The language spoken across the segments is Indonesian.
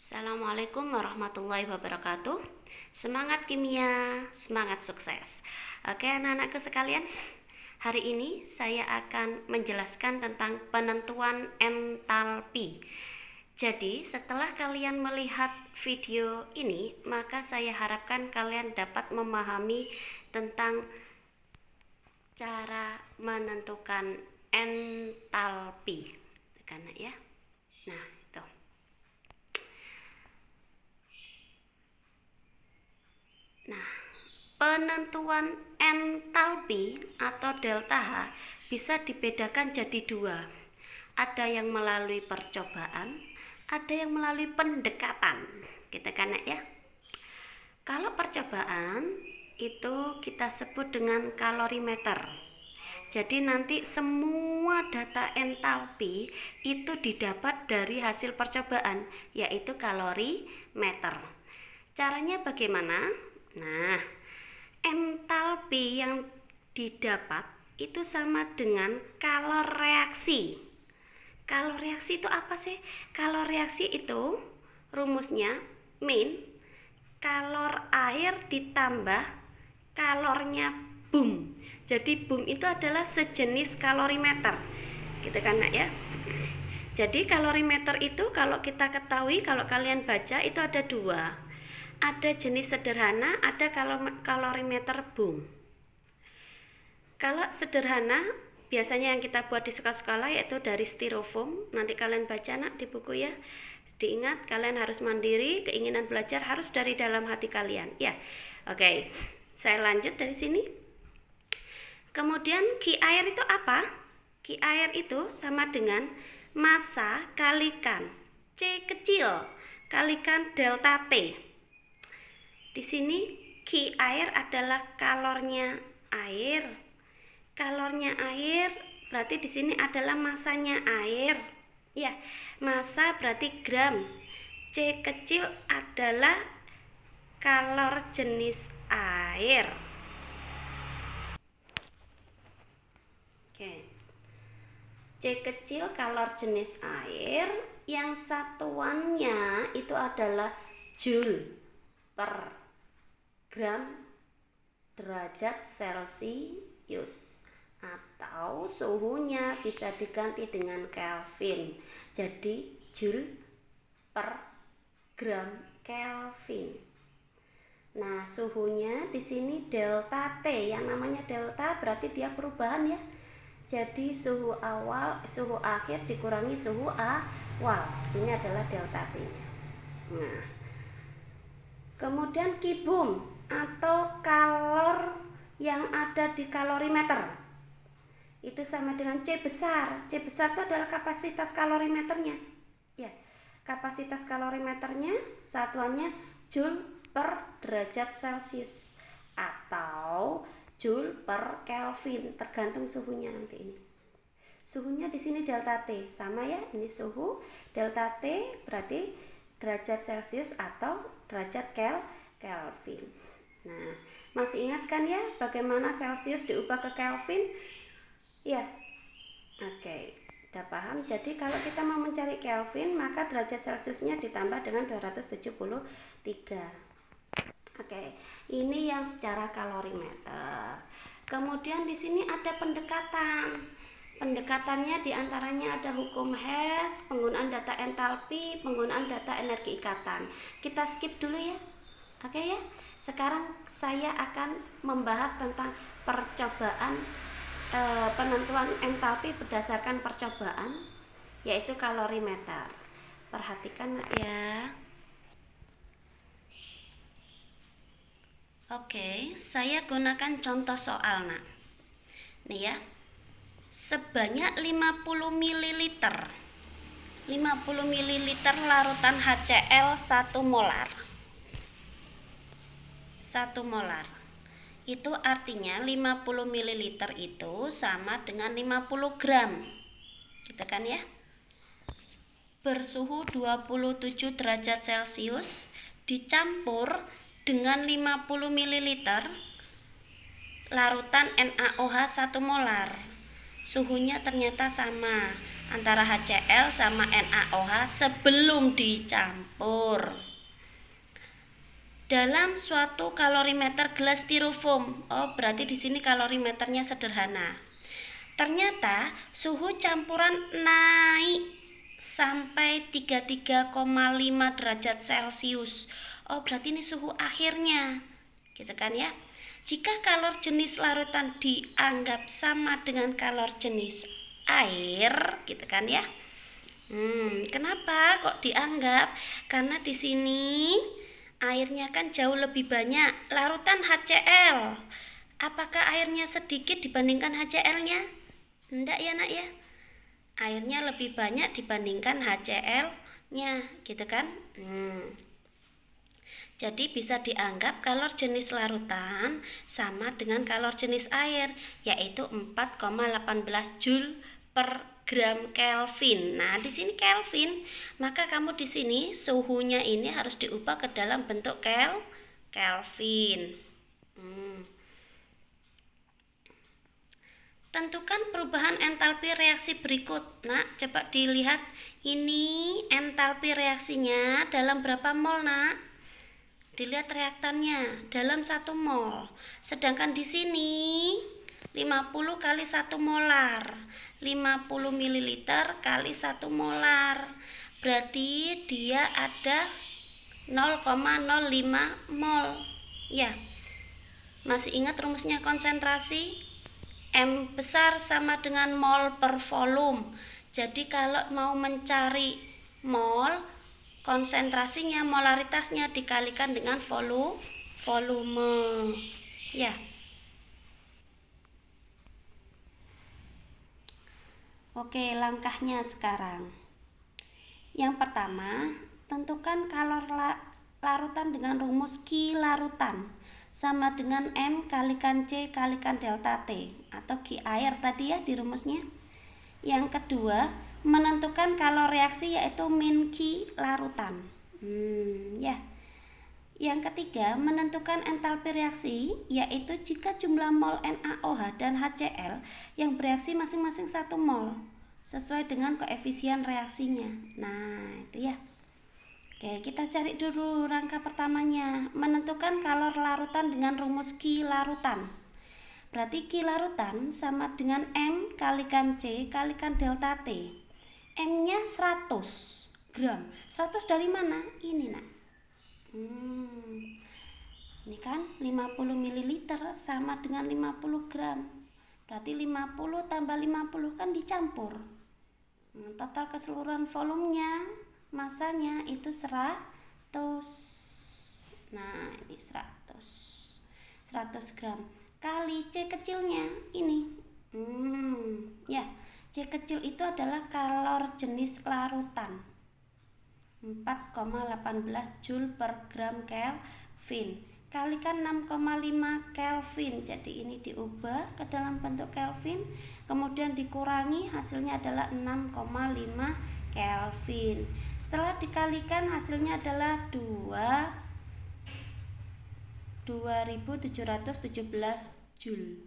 Assalamualaikum warahmatullahi wabarakatuh. Semangat kimia, semangat sukses. Oke anak-anakku sekalian, hari ini saya akan menjelaskan tentang penentuan entalpi. Jadi setelah kalian melihat video ini, maka saya harapkan kalian dapat memahami tentang cara menentukan entalpi. Tekan ya. Nah, itu. Nah, penentuan entalpi atau delta H bisa dibedakan jadi dua. Ada yang melalui percobaan, ada yang melalui pendekatan. Kita kan ya. Kalau percobaan itu kita sebut dengan kalorimeter. Jadi nanti semua data entalpi itu didapat dari hasil percobaan, yaitu kalorimeter. Caranya bagaimana? Nah, entalpi yang didapat itu sama dengan kalor reaksi. Kalor reaksi itu apa sih? Kalor reaksi itu rumusnya min kalor air ditambah kalornya boom. Jadi boom itu adalah sejenis kalorimeter. Gitu kan nak ya? Jadi kalorimeter itu kalau kita ketahui, kalau kalian baca itu ada dua. Ada jenis sederhana, ada kalorimeter boom. Kalau sederhana biasanya yang kita buat di sekolah-sekolah yaitu dari styrofoam. Nanti kalian baca nak di buku ya. Diingat kalian harus mandiri, keinginan belajar harus dari dalam hati kalian ya. Oke, saya lanjut dari sini. Kemudian Ki air itu apa? Ki air itu sama dengan massa kalikan C kecil kalikan delta T. Di sini Ki air adalah kalornya air. Kalornya air berarti di sini adalah masanya air. Ya, massa berarti gram. C kecil adalah kalor jenis air. Oke. C kecil kalor jenis air, yang satuannya itu adalah joule per gram derajat Celcius, atau suhunya bisa diganti dengan Kelvin. Jadi joule per gram Kelvin. Nah, suhunya di sini delta T. Yang namanya delta berarti dia perubahan ya. Jadi suhu akhir dikurangi suhu awal. Ini adalah delta T-nya. Nah, kemudian Ki boom atau kalor yang ada di kalorimeter itu sama dengan C besar. C besar itu adalah kapasitas kalorimeternya. Ya, kapasitas kalorimeternya satuannya joule per derajat Celcius atau joule per Kelvin, tergantung suhunya nanti ini. Suhunya di sini delta T sama ya, ini suhu delta T berarti derajat Celcius atau derajat Kelvin. Nah, masih ingat kan ya bagaimana Celcius diubah ke Kelvin? Ya. Oke, udah paham. Jadi kalau kita mau mencari Kelvin, maka derajat Celciusnya ditambah dengan 273. Oke, ini yang secara kalorimeter. Kemudian di sini ada pendekatan. Pendekatannya diantaranya ada hukum Hess, penggunaan data entalpi, penggunaan data energi ikatan. Kita skip dulu ya. Oke ya. Sekarang saya akan membahas tentang percobaan, penentuan entalpi berdasarkan percobaan, yaitu kalorimeter. Perhatikan ya. Oke, saya gunakan contoh soal nak. Nih ya. Sebanyak 50 ml. 50 ml larutan HCl 1 molar. 1 molar. Itu artinya 50 ml itu sama dengan 50 gram. Gitu kan ya? Bersuhu 27 derajat Celcius dicampur dengan 50 ml larutan NaOH 1 molar. suhunya ternyata sama antara HCl sama NaOH sebelum dicampur dalam suatu kalorimeter gelas styrofoam. Oh, berarti di sini kalorimeternya sederhana. Ternyata suhu campuran naik sampai 33,5 derajat Celcius. Oh, berarti ini suhu akhirnya. Gitu kan ya? Jika kalor jenis larutan dianggap sama dengan kalor jenis air, gitu kan ya? Kenapa kok dianggap? Karena di sini airnya kan jauh lebih banyak. Larutan HCl. Apakah airnya sedikit dibandingkan HCl-nya? Enggak ya nak ya. Airnya lebih banyak dibandingkan HCl-nya, gitu kan? Jadi bisa dianggap kalor jenis larutan sama dengan kalor jenis air, yaitu 4,18 Joule per gram Kelvin. Nah, di sini Kelvin, maka kamu di sini suhunya ini harus diubah ke dalam bentuk Kelvin. Tentukan perubahan entalpi reaksi berikut. Nah, coba dilihat ini entalpi reaksinya dalam berapa mol, Nak? Dilihat reaktannya dalam 1 mol. Sedangkan di sini 50 kali 1 molar. 50 ml kali 1 molar. Berarti dia ada 0,05 mol. Ya. Masih ingat rumusnya konsentrasi? M besar sama dengan mol per volume. Jadi kalau mau mencari mol, konsentrasinya, molaritasnya dikalikan dengan volume. Ya. Oke, langkahnya sekarang. Yang pertama, tentukan kalor larutan dengan rumus Q larutan sama dengan M kalikan C kalikan delta T atau Q air tadi ya di rumusnya. Yang kedua, menentukan kalor reaksi yaitu min Q larutan. Ya. Yang ketiga, menentukan entalpi reaksi yaitu jika jumlah mol NaOH dan HCl yang bereaksi masing-masing 1 mol sesuai dengan koefisien reaksinya. Nah, itu ya. Oke, kita cari dulu rangka pertamanya. Menentukan kalor larutan dengan rumus Q larutan. Berarti Q larutan sama dengan M kalikan C kalikan delta T. M-nya 100 gram. 100 dari mana? Ini, Nak. Ini kan 50 ml sama dengan 50 gram. Berarti 50 tambah 50 kan dicampur. Total keseluruhan volumenya, masanya itu 100. Nah, ini 100 gram kali C kecilnya ini. Ya, C kecil itu adalah kalor jenis larutan. 4,18 Joule per gram Kelvin kalikan 6,5 Kelvin. Jadi ini diubah ke dalam bentuk Kelvin, kemudian dikurangi, hasilnya adalah 6,5 Kelvin. Setelah dikalikan hasilnya adalah 2717 Joule.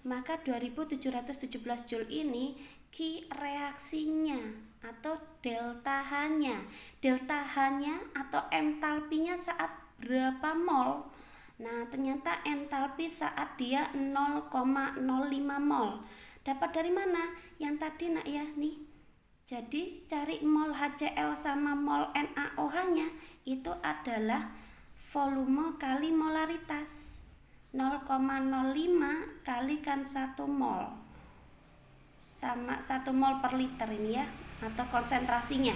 Maka 2717 Joule ini Q reaksinya atau delta H-nya. Delta H-nya atau entalpinya saat berapa mol? Nah, ternyata entalpi saat dia 0,05 mol. Dapat dari mana? Yang tadi, Nak ya, nih. Jadi cari mol HCl sama mol NaOH-nya itu adalah volume kali molaritas. 0,05 kalikan 1 mol sama 1 mol per liter ini ya, atau konsentrasinya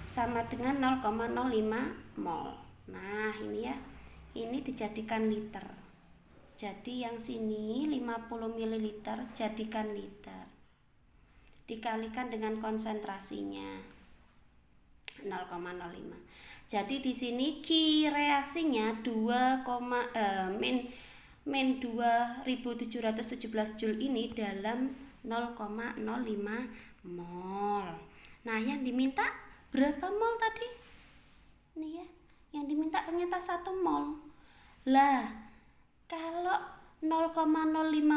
sama dengan 0,05 mol. Nah, ini ya. Ini dijadikan liter. Jadi yang sini 50 ml jadikan liter. Dikalikan dengan konsentrasinya 0,05. Jadi di sini Q reaksinya min 2717 Joule ini dalam 0,05 mol. Nah, yang diminta berapa mol tadi? Nih ya, yang diminta ternyata 1 mol. Lah, kalau 0,05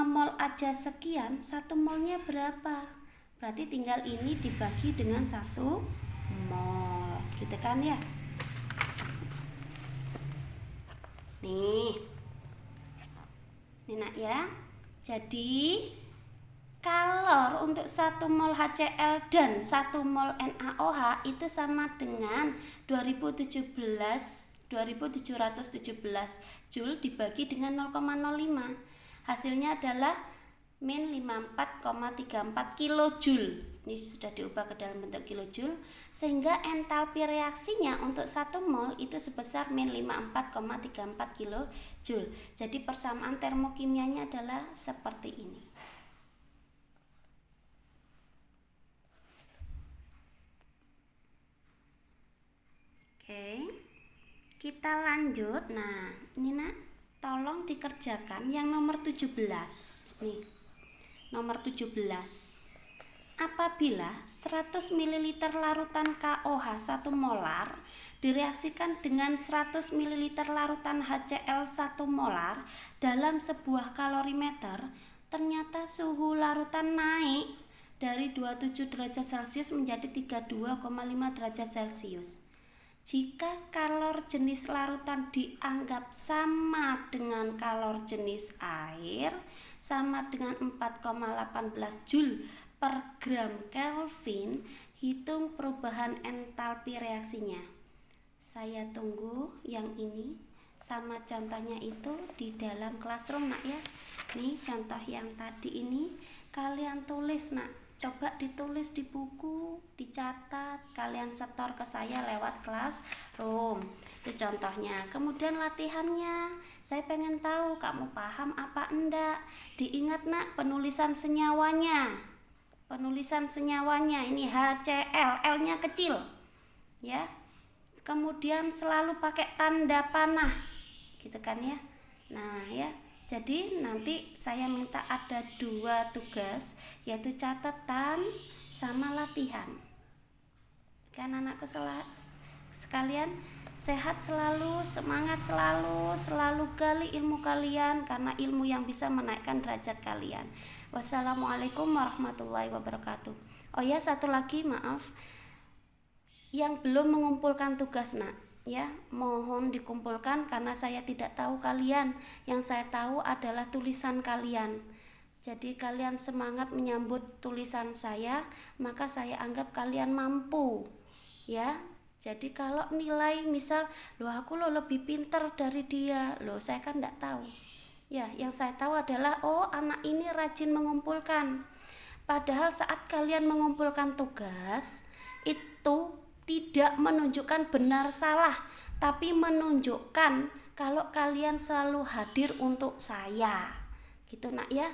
mol aja sekian, 1 molnya berapa? Berarti tinggal ini dibagi dengan 1 mol, gitu kan ya? Nih nak ya. Jadi kalor untuk 1 mol HCl dan 1 mol NaOH itu sama dengan 2717 Joule dibagi dengan 0,05. Hasilnya adalah min 54,34 kilojoule. Ini sudah diubah ke dalam bentuk kilojoule, sehingga entalpi reaksinya untuk 1 mol itu sebesar min 54,34 kilojoule. Jadi persamaan termokimianya adalah seperti ini. Oke, kita lanjut. Nah, ini nak, tolong dikerjakan yang nomor 17. Nih, nomor 17. Apabila 100 ml larutan KOH 1 molar direaksikan dengan 100 ml larutan HCl 1 molar dalam sebuah kalorimeter, ternyata suhu larutan naik dari 27 derajat Celcius menjadi 32,5 derajat Celcius. Jika kalor jenis larutan dianggap sama dengan kalor jenis air, sama dengan 4,18 Joule per gram Kelvin, hitung perubahan entalpi reaksinya. Saya tunggu yang ini sama contohnya itu di dalam classroom nak ya. Nih contoh yang tadi ini kalian tulis nak, coba ditulis di buku, dicatat, kalian setor ke saya lewat classroom. Itu contohnya. Kemudian latihannya, saya pengen tahu kamu paham apa enggak. Diingat nak penulisan senyawanya. Penulisan senyawanya ini HCl, L-nya kecil. Ya. Kemudian selalu pakai tanda panah. Gitu kan ya. Nah, ya. Jadi nanti saya minta ada 2 tugas, yaitu catatan sama latihan. Kan anakku sekalian, sehat selalu, semangat selalu, selalu gali ilmu kalian, karena ilmu yang bisa menaikkan derajat kalian. Wassalamualaikum warahmatullahi wabarakatuh. Oh ya, satu lagi, maaf, yang belum mengumpulkan tugas nak, ya mohon dikumpulkan karena saya tidak tahu kalian. Yang saya tahu adalah tulisan kalian. Jadi kalian semangat menyambut tulisan saya, maka saya anggap kalian mampu, ya. Jadi kalau nilai misal, loh aku lebih pintar dari dia, loh saya kan tidak tahu. Ya, yang saya tahu adalah oh anak ini rajin mengumpulkan. Padahal saat kalian mengumpulkan tugas itu tidak menunjukkan benar salah, tapi menunjukkan kalau kalian selalu hadir untuk saya. Gitu nak ya.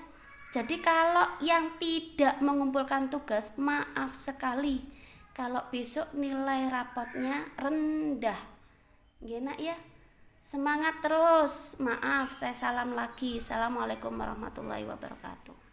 Jadi kalau yang tidak mengumpulkan tugas, maaf sekali. Kalau besok nilai rapotnya rendah. Nggih nak ya. Semangat terus. Maaf, saya salam lagi. Assalamualaikum warahmatullahi wabarakatuh.